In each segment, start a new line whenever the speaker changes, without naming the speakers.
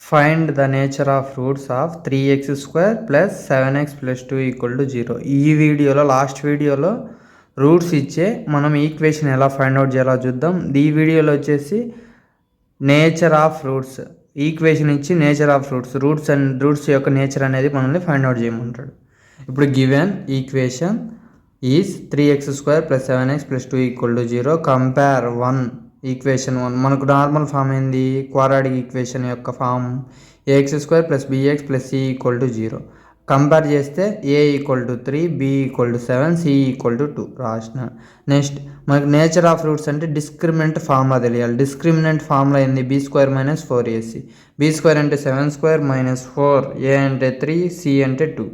Find the nature of roots of 3x² plus 7x plus 2 equal to 0. ఈ వీడియోలో last వీడియోలో roots ఇచ్చే మనం ఈక్వేషన్ ఎలా ఫైండ్ అవుట్ చేయాలో చూద్దాం. ఈ వీడియోలో వచ్చేసి నేచర్ ఆఫ్ రూట్స్ ఈక్వేషన్ ఇచ్చి నేచర్ ఆఫ్ రూట్స్ యొక్క నేచర్ అనేది మనల్ని ఫైండ్ అవుట్ చేయమంటాడు. ఇప్పుడు given equation is 3x² plus 7x plus 2 equal to 0. Compare 1 equation 1 మనకు నార్మల్ ఫామ్ ఏంది, క్వాడ్రాటిక్ ఈక్వేషన్ యొక్క form ax² plus bx plus c equal to 0. Compare చేస్తే a equal to 3, b equal to 7, c equal to 2 రాసిన. Next మనకు nature of roots అంటే discriminant formula తెలియాలి. Discriminant formula ఏంది, b² minus 4ac. b² అంటే 7² minus 4, a అంటే 3, c అంటే 2.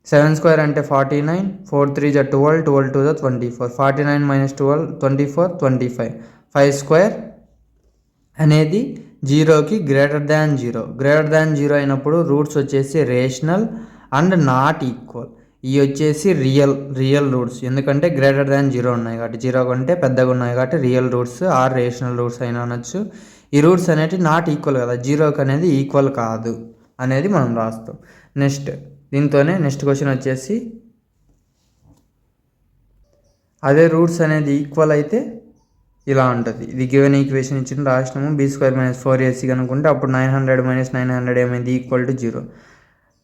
7² అంటే 49, 4 3 జా 12, 12 2 జా 24, 49 మైనస్ 12 24, 25. 5² అనేది 0కి గ్రేటర్ దాన్ 0 అయినప్పుడు రూట్స్ వచ్చేసి రేషనల్ అండ్ నాట్ ఈక్వల్. ఇవి వచ్చేసి రియల్ రూట్స్, ఎందుకంటే గ్రేటర్ దాన్ 0 ఉన్నాయి కాబట్టి, 0 కంటే పెద్దగా ఉన్నాయి కాబట్టి real roots are rational roots అయినా అనొచ్చు. ఈ రూట్స్ అనేవి నాట్ ఈక్వల్ కదా, 0కి అనేది ఈక్వల్ కాదు అనేది మనం రాస్తాం. దీంతోనే నెక్స్ట్ క్వశ్చన్ వచ్చేసి అదే రూట్స్ అనేది ఈక్వల్ అయితే ఇలా ఉంటుంది. ఇది గివెన్ ఈక్వేషన్ ఇచ్చిన రాసినాము. b² మైనస్ 4ac కనుక్కుంటే అప్పుడు 900 మైనస్ 900 ఏమైంది, ఈక్వల్ టు 0.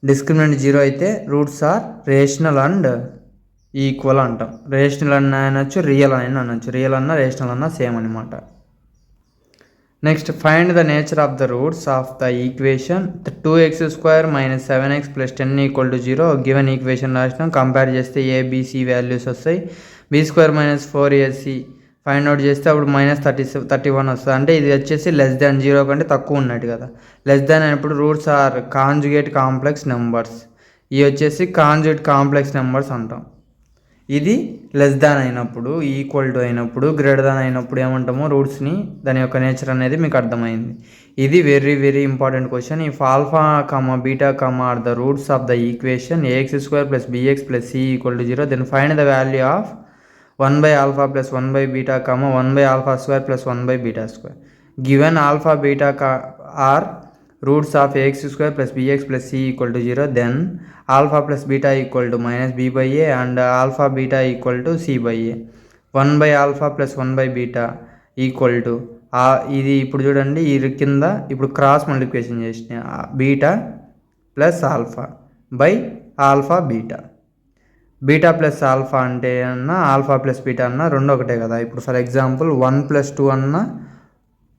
డిస్క్రిమినెంట్ 0 అయితే roots are rational and equal అంటాం. రేషనల్ అన్న అనొచ్చు, రియల్ అని అనొచ్చు. రియల్ అన్న రేషనల్ అన్న సేమ్ అనమాట. Next find the nature of the roots of the equation 2x² minus 7x plus 10 equal to 0. Given equation రాసినాం. కంపేర్ చేస్తే ఏబిసి వాల్యూస్ వస్తాయి. b² minus 4ac find out చేస్తే అప్పుడు మైనస్ 31 వస్తుంది. అంటే ఇది వచ్చేసి లెస్ దాన్ 0 కంటే తక్కువ ఉన్నట్టు కదా. లెస్ దాన్ అయినప్పుడు roots are conjugate complex numbers. ఇవి వచ్చేసి కాంజుగేట్ కాంప్లెక్స్ నెంబర్స్ అంటాం. ఇది లెస్ దాన్ అయినప్పుడు, ఈక్వల్ టు అయినప్పుడు, గ్రేటర్ దాన్ అయినప్పుడు ఏమంటామో రూట్స్ని, దాని యొక్క నేచర్ అనేది మీకు అర్థమైంది. ఇది very important question. If alpha comma beta comma are the roots of the equation ax² plus bx plus c equal to 0, then find the value of 1/α plus 1/β comma 1/α² plus 1/β². Given alpha beta are roots of ax² plus bx plus c equal to 0, then alpha plus beta equal to minus b/a and alpha beta equal to c/a. 1/α plus 1/β equal to ఇది ఇప్పుడు చూడండి, ఈ కింద ఇప్పుడు cross multiplication చేసిన beta plus alpha by alpha beta plus alpha అంటే అన్న alpha plus beta అన్న రెండు ఒకటే కదా. ఇప్పుడు ఫర్ ఎగ్జాంపుల్ 1 + 2 అన్న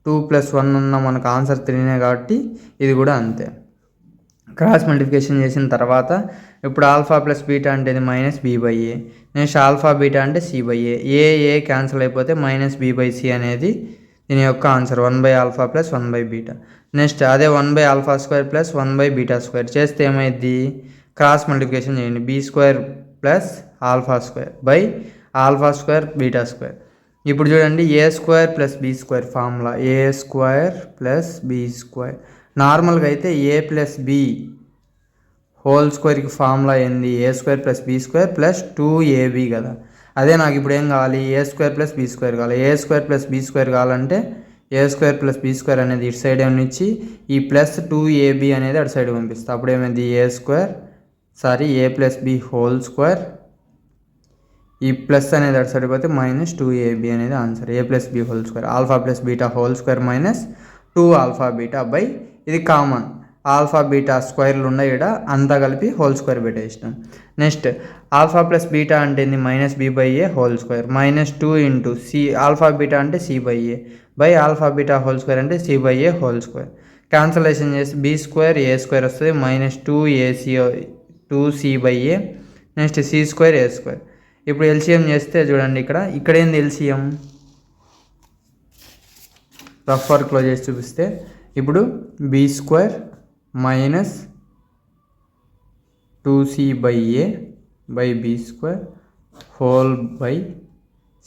2 + 1 అన్న మనకు ఆన్సర్ 3 కాబట్టి ఇది కూడా అంతే. క్రాస్ మల్టిప్లికేషన్ చేసిన తర్వాత ఇప్పుడు ఆల్ఫా ప్లస్ బీటా అంటే ఇది minus b/a. Next alpha beta అంటే c/a. ఏ క్యాన్సిల్ అయిపోతే మైనస్ b/c అనేది దీని యొక్క ఆన్సర్ 1/α ప్లస్ 1/β. నెక్స్ట్ అదే 1/α² ప్లస్ 1/β² చేస్తే ఏమైంది, క్రాస్ మల్టిప్లికేషన్ చేయండి. b² plus α² by α² β². ఇప్పుడు చూడండి a² plus b² formula a² plus b². నార్మల్గా అయితే a ప్లస్ b హోల్ స్క్వేర్కి ఫార్ములా ఏంది, a² plus b² plus 2ab కదా. అదే నాకు ఇప్పుడు ఏం కావాలి, a² ప్లస్ b² కావాలి. a² ప్లస్ b² కావాలంటే a² ప్లస్ b² అనేది ఇటు సైడ్ ఏమనిచ్చి ఈ ప్లస్ 2ab అనేది అటు సైడ్ పంపిస్తా. అప్పుడు ఏమైంది a plus b whole square, ఈ ప్లస్ అనేది అటు సైడ్ పోతే మైనస్ 2ab అనేది answer. a plus b whole square, alpha plus beta whole square minus 2α beta by ఇది కామన్ ఆల్ఫా బీటా స్క్వేర్లు ఉన్నాయి ఇక్కడ, అంతా కలిపి హోల్ స్క్వేర్ పెట్టేసినాం. నెక్స్ట్ ఆల్ఫా ప్లస్ బీటా అంటే minus b/a whole square minus 2 into c alpha beta అంటే c/a by alpha beta whole square అంటే c/a హోల్ స్క్వేర్. క్యాన్సలేషన్ చేసి b² a² వస్తుంది minus 2c/a next c² a². ఇప్పుడు LCM చేస్తే చూడండి, ఇక్కడ ఏంది ఎల్సిఎం, రఫ్ వర్క్లో చేసి చూపిస్తే ఇప్పుడు b² minus 2c/a by b² whole by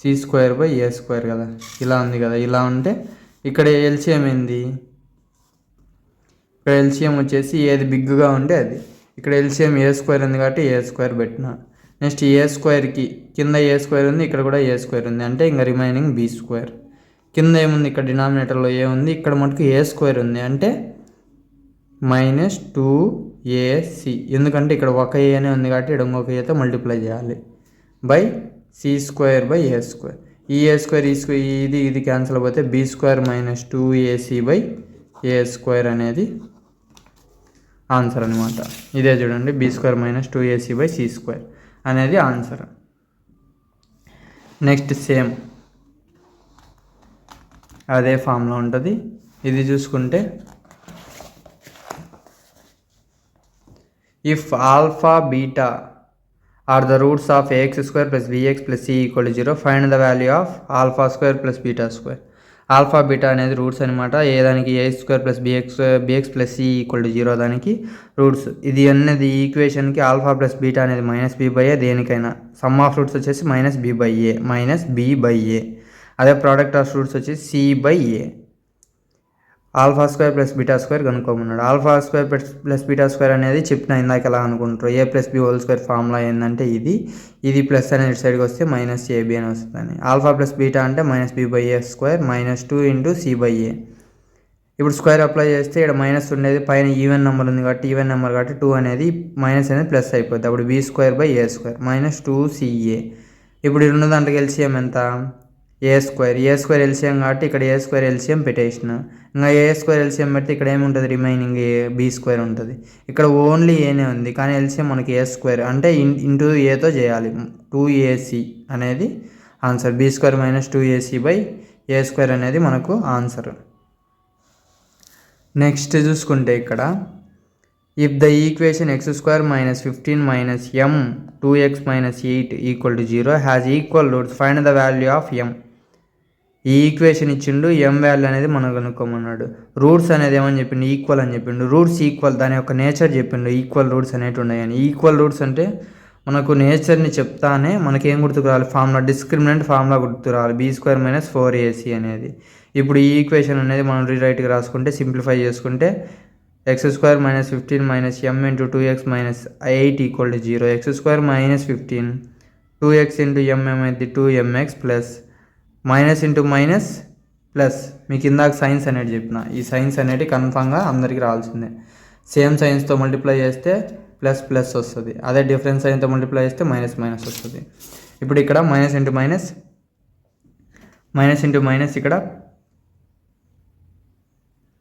c² by a² కదా. ఇలా ఉంది కదా. ఇలా ఉంటే ఇక్కడ ఎల్సిఎం ఏంది, ఇక్కడ ఎల్సిఎం వచ్చేసి ఏది బిగ్గా ఉంటే అది. ఇక్కడ ఎల్సిఎం a² ఉంది కాబట్టి a² పెట్టిన. నెక్స్ట్ a²కి కింద a² ఉంది, ఇక్కడ కూడా a² ఉంది, అంటే ఇంకా రిమైనింగ్ b². కింద ఏముంది, ఇక్కడ డినామినేటర్లో ఏ ఉంది, ఇక్కడ మనకు a² ఉంది, అంటే మైనస్ 2ac, ఎందుకంటే ఇక్కడ ఒక ఏ అనే ఉంది కాబట్టి ఇక్కడ ఇంకొక ఏతో మల్టిప్లై చేయాలి, బై c²/a². ఈ a² ఇది క్యాన్సిల్ అయిపోతే b² మైనస్ 2ac/a² అనేది ఆన్సర్ అనమాట. ఇదే చూడండి, b² మైనస్ 2ac/c² అనేది ఆన్సర్. నెక్స్ట్ సేమ్ అదే ఫామ్లో ఉంటుంది. ఇది చూసుకుంటే if alpha beta are the roots of ax² plus bx plus c equal to 0, find the value of alpha square plus beta square. Alpha beta అనేది roots అనమాట. ఏ దానికి a² plus bx plus c equal to 0 దానికి roots. ఇది అనేది ఈక్వేషన్కి alpha plus beta అనేది -b/a, దేనికైనా some of roots వచ్చేసి -b/a. అదే ప్రోడక్ట్ ఆఫ్ రూట్స్ వచ్చేసి c/a. α² ప్లస్ β² కనుక్కోమన్నాడు. α² ప్లస్ β² అనేది చెప్పిన ఇందాక ఎలా అనుకుంటారు, a+b² ఫార్ములా ఏంటంటే ఇది ప్లస్ అనేది సైడ్కి వస్తే -ab అని వస్తుంది. ఆల్ఫా ప్లస్ బీటా అంటే -b/a² -2 × c/a. ఇప్పుడు స్క్వేర్ అప్లై చేస్తే ఇక్కడ మైనస్ ఉండేది పైన ఈవెన్ నెంబర్ ఉంది కాబట్టి 2 అనేది మైనస్ అనేది ప్లస్ అయిపోద్ది. అప్పుడు b²/a² -2ca. ఇప్పుడు ఈ రెండు దాంట్లోకి ఎల్సిఎం ఎంత, a² ఎల్సిఎం కాబట్టి ఇక్కడ a² ఎల్సిఎం పెట్టేసిన. ఇంకా a² ఎల్సిఎం పెడితే ఇక్కడ ఏముంటుంది, రిమైనింగ్ b² ఉంటుంది. ఇక్కడ ఓన్లీ ఏనే ఉంది కానీ ఎల్సిఎం మనకి a² అంటే ఇంటూ ఏతో చేయాలి. 2ac అనేది ఆన్సర్. b² -2ac/a² అనేది మనకు ఆన్సర్. నెక్స్ట్ చూసుకుంటే ఇక్కడ if the equation x² - 15 - m 2x - 8 = 0 has equal roots, find the value of m. ఈ ఈక్వేషన్ ఇచ్చిండు, m వాల్యూ అనేది మనం కనుక్కోమన్నాడు. రూట్స్ అనేది ఏమని చెప్పిండు, ఈక్వల్ అని చెప్పిండు. రూట్స్ ఈక్వల్, దాని యొక్క నేచర్ చెప్పిండు. ఈక్వల్ రూట్స్ అనేవి ఉన్నాయని. ఈక్వల్ రూట్స్ అంటే మనకు నేచర్ని చెప్తానే మనకేం గుర్తుకు రావాలి, ఫార్ములా, డిస్క్రిమినెంట్ ఫార్ములా గుర్తుకు రావాలి, b² - 4ac అనేది. ఇప్పుడు ఈ ఈక్వేషన్ అనేది మనం రీరైట్గా రాసుకుంటే, సింప్లిఫై చేసుకుంటే x² - 15 - m × 2x - 8 = 0. x² - 15 2x × m ఏమైంది 2mx plus minus into minus plus. మీకు ఇందాక సైన్స్ అనేది చెప్పిన, ఈ సైన్స్ అనేది కన్ఫామ్గా అందరికీ రావాల్సిందే. సేమ్ సైన్స్తో మల్టిప్లై చేస్తే ప్లస్ ప్లస్ వస్తుంది, అదే డిఫరెన్స్ సైన్తో మల్టిప్లై చేస్తే మైనస్ మైనస్ వస్తుంది. ఇప్పుడు ఇక్కడ మైనస్ ఇంటూ మైనస్ ఇక్కడ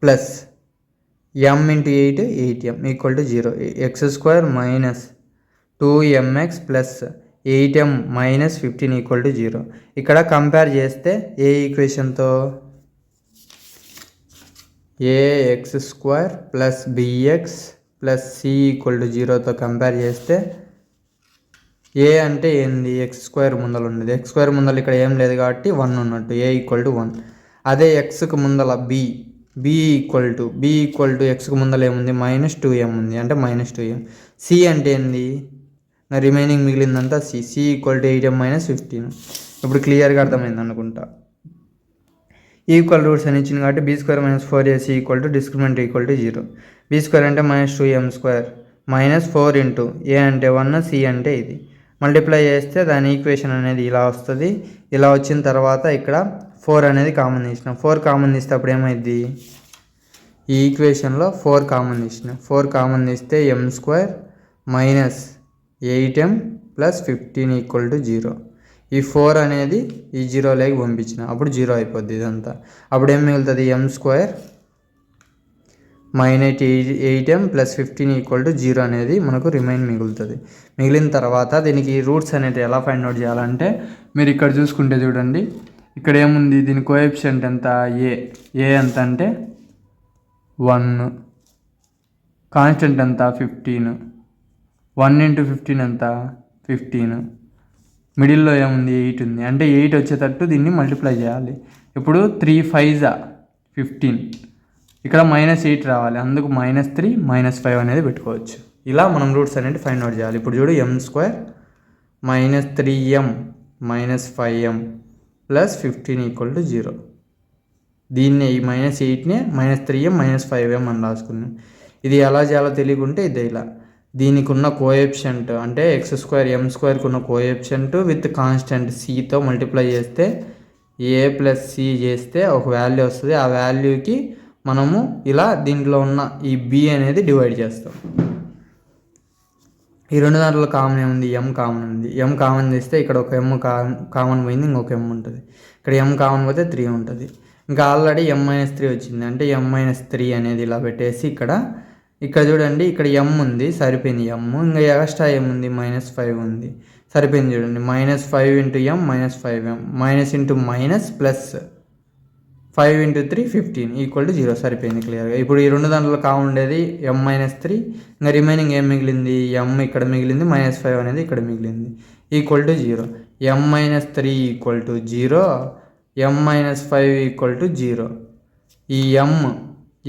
plus m × 8 8m = 0. x² - 2mx plus 8m - 15 = 0. ఇక్కడ కంపేర్ చేస్తే ఏ ఈక్వేషన్తో, ax² plus bx plus c = 0తో కంపేర్ చేస్తే ఏ అంటే ఏంది, x² ముందర ఉండేది. x² ముందర ఇక్కడ ఏం లేదు కాబట్టి 1 ఉన్నట్టు, a = 1. అదే xకు ముందర b xకు ముందర ఏముంది -2m ఉంది అంటే -2m. c అంటే ఏంది, రిమైనింగ్ మిగిలిందంతా c = 8m - 15. ఇప్పుడు క్లియర్గా అర్థమైంది అనుకుంటా. ఈక్వల్ రూట్స్ అని ఇచ్చింది కాబట్టి b² - 4ac డిస్క్రిమినెంట్ = 0. b² అంటే -2m² -4 ఇంటూ a అంటే 1 c అంటే ఇది మల్టిప్లై చేస్తే దాని ఈక్వేషన్ అనేది ఇలా వస్తుంది. ఇలా వచ్చిన తర్వాత ఇక్కడ 4 అనేది కామన్ తీసిన, 4 కామన్ తీస్తే అప్పుడు ఏమైంది, ఈ ఈక్వేషన్లో 4 కామన్ తీస్తే m² - 8m ప్లస్ 15 = 0. ఈ 4 అనేది ఈ 0లోకి పంపించిన, అప్పుడు 0 అయిపోద్ది ఇదంతా. అప్పుడు ఏం మిగులుతుంది, m² - 8m ప్లస్ 15 = 0 అనేది మనకు రిమైన్ మిగులుతుంది. మిగిలిన తర్వాత దీనికి రూట్స్ అనేది ఎలా ఫైండ్ అవుట్ చేయాలంటే, మీరు ఇక్కడ చూసుకుంటే చూడండి, ఇక్కడ ఏముంది, దీని కోఎఫిషియంట్ ఎంత, ఏ ఎంత అంటే 1, కాన్స్టెంట్ ఎంత 15, 1 × 15 ఎంత 15, మిడిల్లో ఏముంది 8 ఉంది అంటే 8 వచ్చేటట్టు దీన్ని మల్టిప్లై చేయాలి. ఇప్పుడు 3 × 5 = 15, ఇక్కడ -8 రావాలి, అందుకు -3 -5 అనేది పెట్టుకోవచ్చు. ఇలా మనం రూట్స్ అనేది ఫైండ్ అవుట్ చేయాలి. ఇప్పుడు చూడు, m² -3m -5m ప్లస్ 15 = 0. దీన్ని ఈ -8నే -3m -5m అని రాసుకున్నాం. ఇది ఎలా చేయాలో తెలియకుంటే ఇది ఇలా, దీనికి ఉన్న కోఎఫిషియంట్ అంటే x² m² ఉన్న కోఎఫిషియంట్ విత్ కాన్స్టెంట్ cతో మల్టిప్లై చేస్తే a ప్లస్ c చేస్తే ఒక వాల్యూ వస్తుంది. ఆ వాల్యూకి మనము ఇలా దీంట్లో ఉన్న ఈ బి అనేది డివైడ్ చేస్తాం. ఈ రెండు దాంట్లో కామన్ ఏముంది, ఎం కామన్ ఉంది. ఎం కామన్ చేస్తే ఇక్కడ ఒక ఎమ్ కామన్ పోయింది, ఇంకొక ఎమ్ ఉంటుంది. ఇక్కడ ఎం కామన్ పోతే 3 ఉంటుంది. ఇంకా ఆల్రెడీ M-3 వచ్చింది, అంటే M-3 అనేది ఇలా పెట్టేసి ఇక్కడ చూడండి, ఇక్కడ ఎమ్ ఉంది, సరిపోయింది ఎమ్. ఇంకా ఎక్స్ట్రా ఏముంది, -5 ఉంది, సరిపోయింది చూడండి. -5 × M -5M minus into minus plus 5 × 3 15 0 సరిపోయింది క్లియర్గా. ఇప్పుడు ఈ రెండు దాంట్లో కామన్ ఉండేది M-3. ఇంకా రిమైనింగ్ ఏం మిగిలింది, M ఇక్కడ మిగిలింది, -5 అనేది ఇక్కడ మిగిలింది, =0. M-3 = 0, M-5 = 0. ఈ M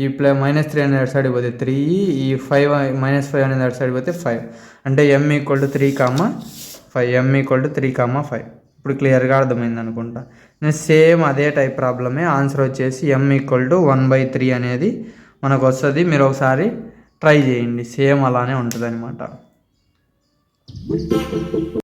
ఈ -3 అనేది అటు సైడ్ పోతే 3, ఈ -5 అనేది అటు సైడ్ పోతే 5, అంటే M = 3,5. ఇప్పుడు క్లియర్గా అర్థమైంది అనుకుంటా. నేను సేమ్ అదే టైప్ ప్రాబ్లమే. ఆన్సర్ వచ్చేసి M = 1/3 అనేది మనకు వస్తుంది. మీరు ఒకసారి ట్రై చేయండి, సేమ్ అలానే ఉంటుంది అనమాట.